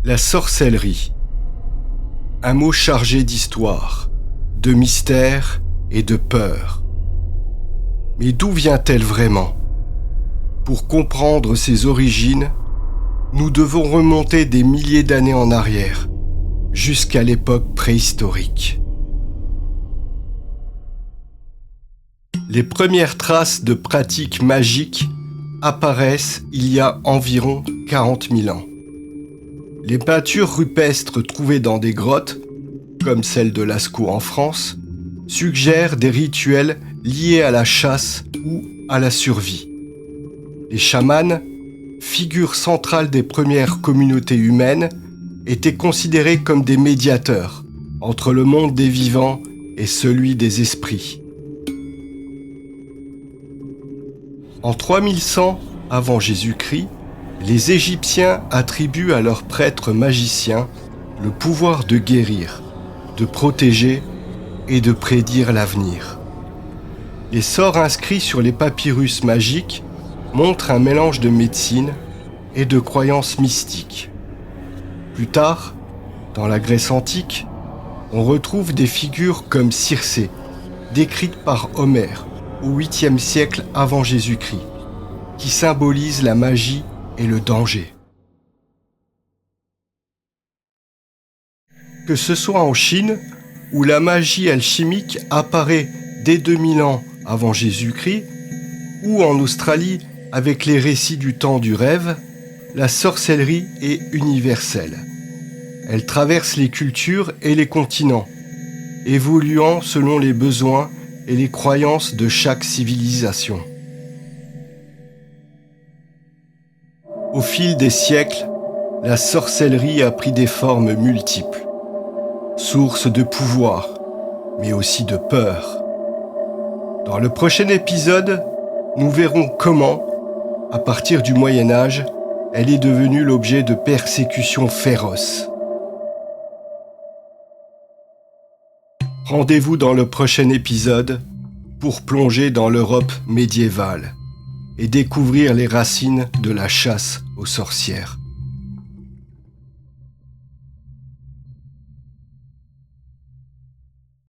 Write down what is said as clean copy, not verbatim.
La sorcellerie. Un mot chargé d'histoire, de mystère et de peur. Mais d'où vient-elle vraiment ? Pour comprendre ses origines, nous devons remonter des milliers d'années en arrière, jusqu'à l'époque préhistorique. Les premières traces de pratiques magiques apparaissent il y a environ 40 000 ans. Les peintures rupestres trouvées dans des grottes, comme celle de Lascaux en France, suggèrent des rituels liés à la chasse ou à la survie. Les chamans, figures centrales des premières communautés humaines, étaient considérés comme des médiateurs entre le monde des vivants et celui des esprits. En 3100 avant Jésus-Christ, les Égyptiens attribuent à leurs prêtres magiciens le pouvoir de guérir, de protéger et de prédire l'avenir. Les sorts inscrits sur les papyrus magiques montrent un mélange de médecine et de croyances mystiques. Plus tard, dans la Grèce antique, on retrouve des figures comme Circé, décrites par Homère au 8e siècle avant Jésus-Christ, qui symbolisent la magie et le danger. Que ce soit en Chine, où la magie alchimique apparaît dès 2000 ans avant Jésus-Christ, ou en Australie avec les récits du temps du rêve, la sorcellerie est universelle. Elle traverse les cultures et les continents, évoluant selon les besoins et les croyances de chaque civilisation. Au fil des siècles, la sorcellerie a pris des formes multiples, source de pouvoir, mais aussi de peur. Dans le prochain épisode, nous verrons comment, à partir du Moyen Âge, elle est devenue l'objet de persécutions féroces. Rendez-vous dans le prochain épisode pour plonger dans l'Europe médiévale et découvrir les racines de la chasse aux sorcières.